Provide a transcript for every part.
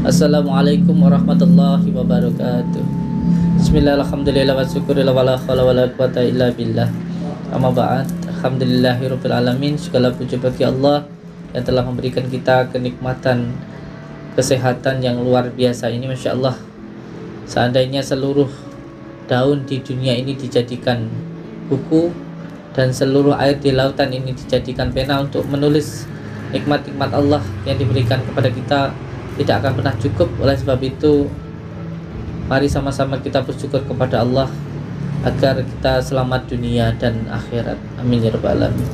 Assalamualaikum warahmatullahi wabarakatuh. Bismillah, alhamdulillah, wa syukurillah, wa la hawla wa la quwata illa billah. Amma ba'd. Alhamdulillahirabbil alamin. Segala puji bagi Allah yang telah memberikan kita kenikmatan kesehatan yang luar biasa ini, Masya Allah. Seandainya seluruh daun di dunia ini dijadikan buku dan seluruh air di lautan ini dijadikan pena untuk menulis nikmat-nikmat Allah yang diberikan kepada kita, tidak akan pernah cukup. Oleh sebab itu, mari sama-sama kita bersyukur kepada Allah agar kita selamat dunia dan akhirat. Amin ya rabbal alamin.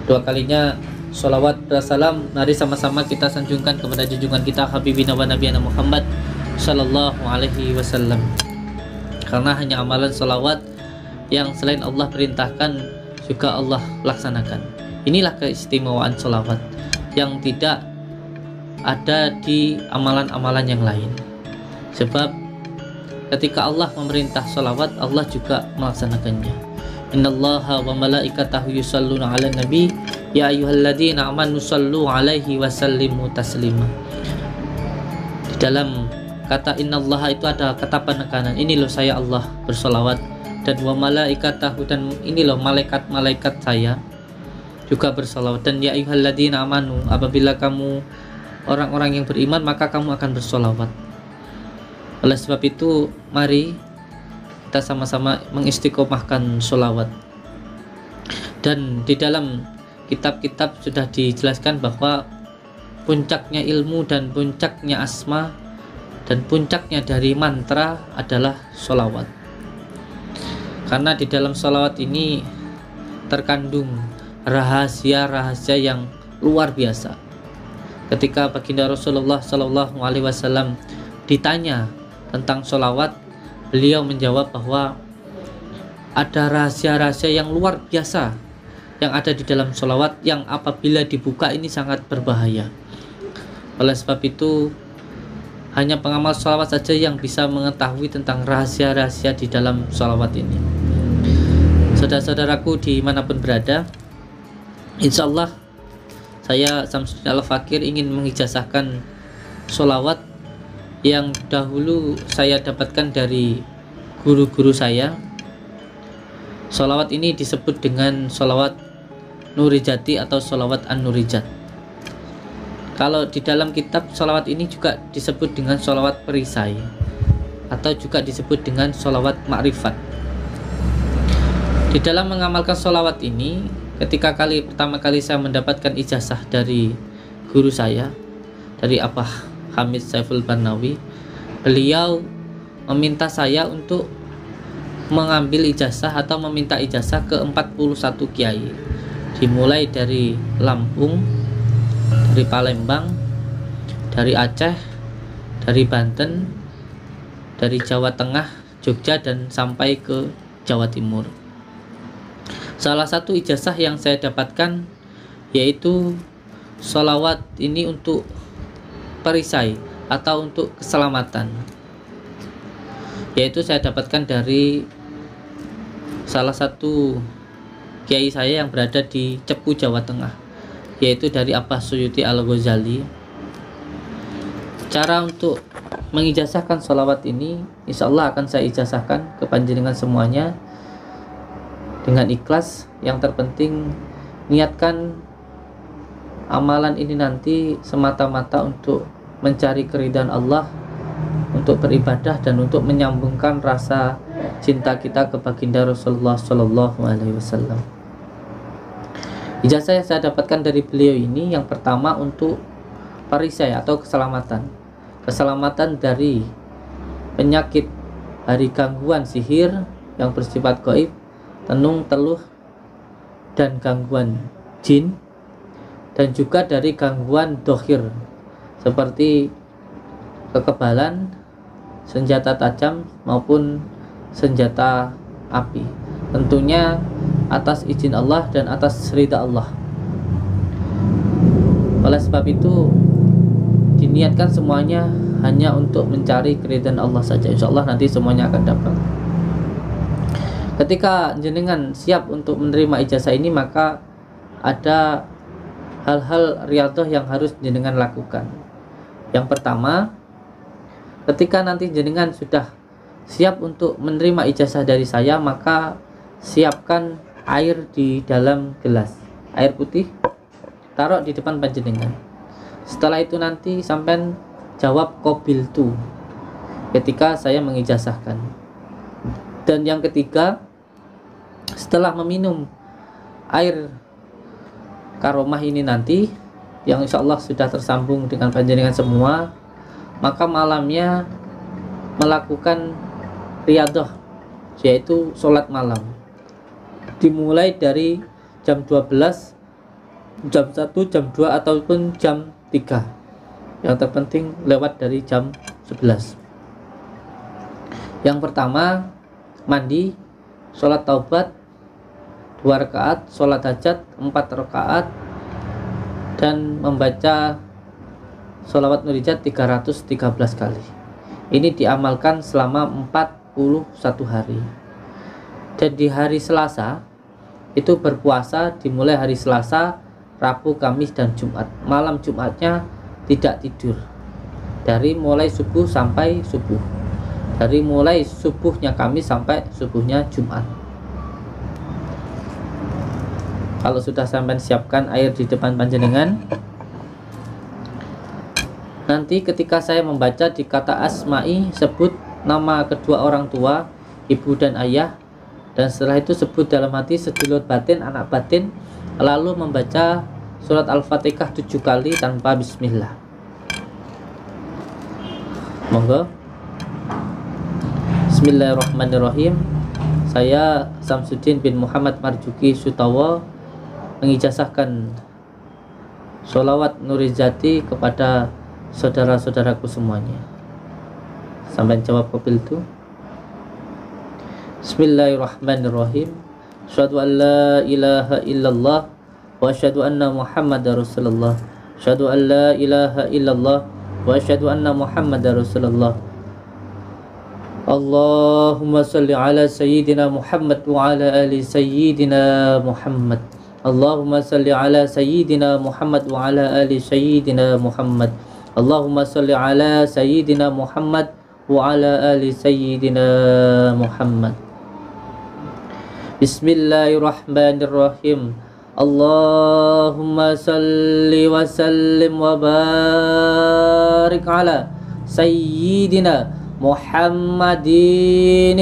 Dua kalinya sholawat bersalam, mari sama-sama kita sanjungkan kepada junjungan kita Habibina wa Nabiyana Muhammad sallallahu alaihi wasallam. Karena hanya amalan sholawat yang selain Allah perintahkan juga Allah laksanakan. Inilah keistimewaan sholawat yang tidak ada di amalan-amalan yang lain. Sebab ketika Allah memerintah sholawat, Allah juga melaksanakannya. Innallaha wa malaikatahu yusalluna 'alan nabi ya ayyuhalladzina amanu sallu 'alaihi wa sallimu taslima. Di dalam kata innallaha itu ada kata penekanan. Ini loh saya Allah bersolawat, dan wa malaikatahu, dan ini loh malaikat-malaikat saya juga bersolawat, dan ya ayyuhalladzina amanu, apabila kamu orang-orang yang beriman maka kamu akan bersolawat. Oleh sebab itu, mari kita sama-sama mengistiqomahkan sholawat. Dan di dalam kitab-kitab sudah dijelaskan bahwa puncaknya ilmu dan puncaknya asma dan puncaknya dari mantra adalah sholawat. Karena di dalam sholawat ini terkandung rahasia-rahasia yang luar biasa. Ketika baginda Rasulullah Sallallahu Alaihi Wasallam ditanya tentang sholawat, beliau menjawab bahwa ada rahasia-rahasia yang luar biasa yang ada di dalam sholawat, yang apabila dibuka ini sangat berbahaya. Oleh sebab itu, hanya pengamal sholawat saja yang bisa mengetahui tentang rahasia-rahasia di dalam sholawat ini. Saudara-saudaraku dimanapun berada, insya Allah saya Samsudin Al-Fakir ingin mengijazahkan sholawat yang dahulu saya dapatkan dari guru-guru saya. Sholawat ini disebut dengan sholawat Nurijati atau sholawat An-Nurijat. Kalau di dalam kitab sholawat ini juga disebut dengan sholawat perisai, atau juga disebut dengan sholawat ma'rifat. Di dalam mengamalkan sholawat ini, ketika pertama kali saya mendapatkan ijazah dari guru saya, dari Abah Hamid Saiful Barnawi, beliau meminta saya untuk mengambil ijazah atau meminta ijazah ke 41 kiai, dimulai dari Lampung, dari Palembang, dari Aceh, dari Banten, dari Jawa Tengah, Jogja, dan sampai ke Jawa Timur. Salah satu ijazah yang saya dapatkan yaitu sholawat ini untuk perisai atau untuk keselamatan, yaitu saya dapatkan dari salah satu kiai saya yang berada di Cepu, Jawa Tengah, yaitu dari Abah Suyuti Al-Ghazali. Cara untuk mengijazahkan sholawat ini insya Allah akan saya ijazahkan ke panjenengan semuanya dengan ikhlas. Yang terpenting niatkan amalan ini nanti semata-mata untuk mencari keridhaan Allah, untuk beribadah dan untuk menyambungkan rasa cinta kita ke baginda Rasulullah Sallallahu Alaihi Wasallam. Ijazah yang saya dapatkan dari beliau ini, yang pertama untuk perisai atau keselamatan dari penyakit, dari gangguan sihir yang bersifat gaib, tenung, teluh, dan gangguan jin, dan juga dari gangguan dohir seperti kekebalan, senjata tajam maupun senjata api, tentunya atas izin Allah dan atas ridha Allah. Oleh sebab itu, diniatkan semuanya hanya untuk mencari keridhaan Allah saja. Insya Allah nanti semuanya akan dapat. Ketika jenengan siap untuk menerima ijazah ini, maka ada hal-hal riyadhah yang harus jenengan lakukan. Yang pertama, Ketika nanti jenengan sudah siap untuk menerima ijazah dari saya, maka siapkan air di dalam gelas, air putih, taruh di depan panjenengan. Setelah itu nanti sampean jawab qabiltu ketika saya mengijazahkan. Dan yang ketiga, setelah meminum air karomah ini nanti, yang insya Allah sudah tersambung dengan panjenengan semua, maka malamnya melakukan riyadhah, yaitu sholat malam, dimulai dari jam 12, jam 1, jam 2, ataupun jam 3. Yang terpenting lewat dari jam 11. Yang pertama, mandi, sholat taubat 2 rakaat, sholat hajat 4 rakaat, dan membaca sholawat nurijat 313 kali. Ini diamalkan selama 41 hari. Dan di hari Selasa itu berpuasa, dimulai hari Selasa, Rabu, Kamis, dan Jumat. Malam Jumatnya tidak tidur, dari mulai subuh sampai subuh, dari mulai subuhnya Kamis sampai subuhnya Jumat. Kalau sudah sampai siapkan air di depan panjenengan, nanti ketika saya membaca di kata asma'i, sebut nama kedua orang tua, ibu dan ayah, dan setelah itu sebut dalam hati sedulur batin, anak batin, lalu membaca surat Al-Fatihah 7 kali tanpa bismillah. Monggo. Bismillahirrahmanirrahim. Saya Samsuddin bin Muhammad Marjuki Sutawa mengijazahkan sholawat nurijati kepada saudara-saudaraku semuanya. Sampai jawab qabil itu. Bismillahirrahmanirrahim. Asyhadu an la ilaha illallah wa asyhadu anna Muhammadar Rasulullah. Asyhadu an la ilaha illallah wa asyhadu anna Muhammadar Rasulullah. Allahumma salli ala sayyidina Muhammad wa ala ali sayyidina Muhammad. Allahumma salli ala sayyidina Muhammad wa ala ali sayyidina Muhammad. Allahumma salli ala sayyidina Muhammad wa ala ali sayyidina Muhammad. Bismillahirrahmanirrahim. Allahumma salli wa sallim wa barik ala sayyidina Muhammadin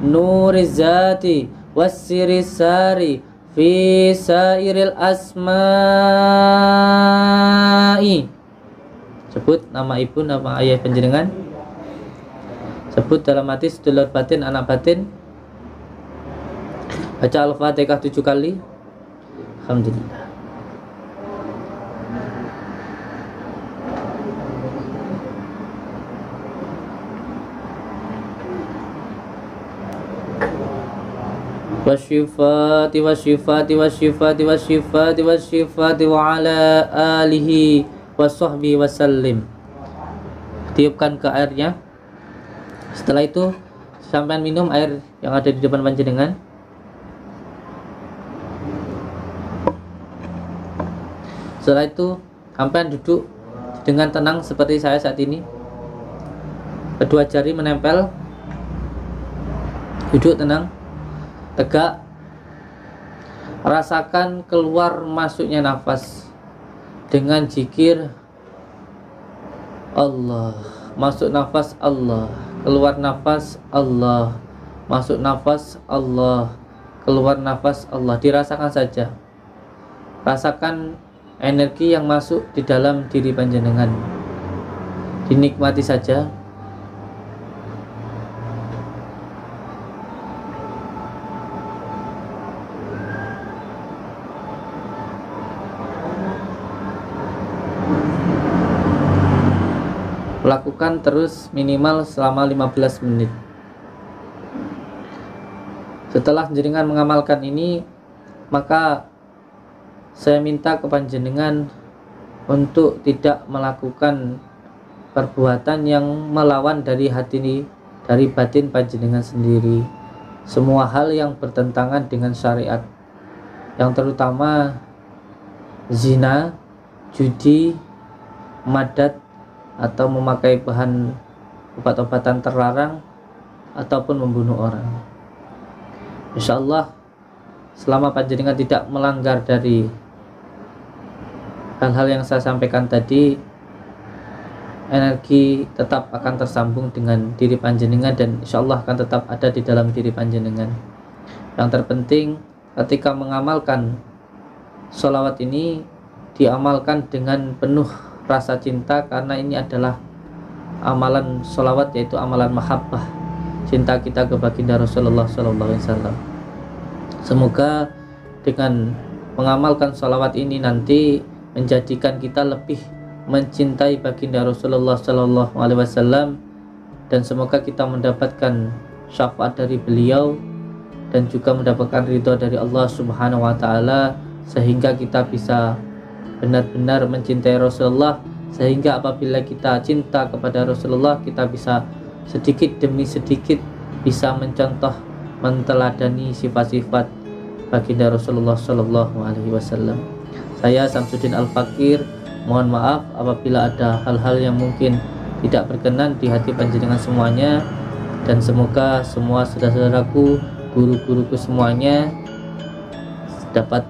nuriz zati wassiris sari fi sairil asma'i. Sebut nama ibu, nama ayah panjenengan. Sebut dalam hati sedulur batin, anak batin. Baca Al-Fatihah 7 kali. Alhamdulillah. Wasyifati wasyifati wasyifati wasyifati wasyifati wa ala alihi wa sahbihi wasallim. Tiupkan ke airnya. Setelah itu sampai minum air yang ada di depan panjenengan. Setelah itu sampai duduk dengan tenang seperti saya saat ini. Kedua jari menempel. Duduk tenang, tegak. Rasakan keluar masuknya nafas dengan zikir Allah. Masuk nafas Allah, keluar nafas Allah, masuk nafas Allah, keluar nafas Allah. Dirasakan saja. Rasakan energi yang masuk di dalam diri panjenengan. Dinikmati saja. Lakukan terus minimal selama 15 menit. Setelah jenengan mengamalkan ini, maka saya minta ke panjenengan untuk tidak melakukan perbuatan yang melawan dari hati ini, dari batin panjenengan sendiri. Semua hal yang bertentangan dengan syariat, yang terutama zina, judi, madat, atau memakai bahan obat-obatan terlarang ataupun membunuh orang. Insyaallah selama panjenengan tidak melanggar dari hal-hal yang saya sampaikan tadi, energi tetap akan tersambung dengan diri panjenengan dan insyaallah akan tetap ada di dalam diri panjenengan. Yang terpenting ketika mengamalkan sholawat ini, diamalkan dengan penuh rasa cinta, karena ini adalah amalan sholawat, yaitu amalan mahabbah, cinta kita ke baginda Rasulullah SAW. Semoga dengan mengamalkan sholawat ini nanti menjadikan kita lebih mencintai baginda Rasulullah SAW, dan semoga kita mendapatkan syafaat dari beliau dan juga mendapatkan ridho dari Allah Subhanahu wa Ta'ala, sehingga kita bisa benar-benar mencintai Rasulullah, sehingga apabila kita cinta kepada Rasulullah, kita bisa sedikit demi sedikit bisa mencontoh, menteladani sifat-sifat baginda Rasulullah SAW. Saya Samsudin Al-Fakir, mohon maaf apabila ada hal-hal yang mungkin tidak berkenan di hati panjenengan semuanya, dan semoga semua saudara-saudaraku, guru-guruku semuanya dapat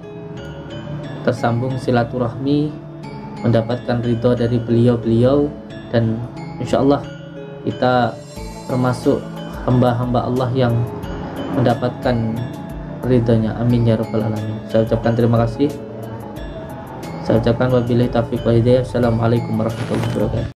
tersambung silaturahmi, mendapatkan ridho dari beliau-beliau, dan insyaallah kita termasuk hamba-hamba Allah yang mendapatkan ridhonya. Amin ya rabbal alamin. Saya ucapkan terima kasih. Saya ucapkan wabillahi taufiq wal hidayah. Assalamualaikum warahmatullahi wabarakatuh.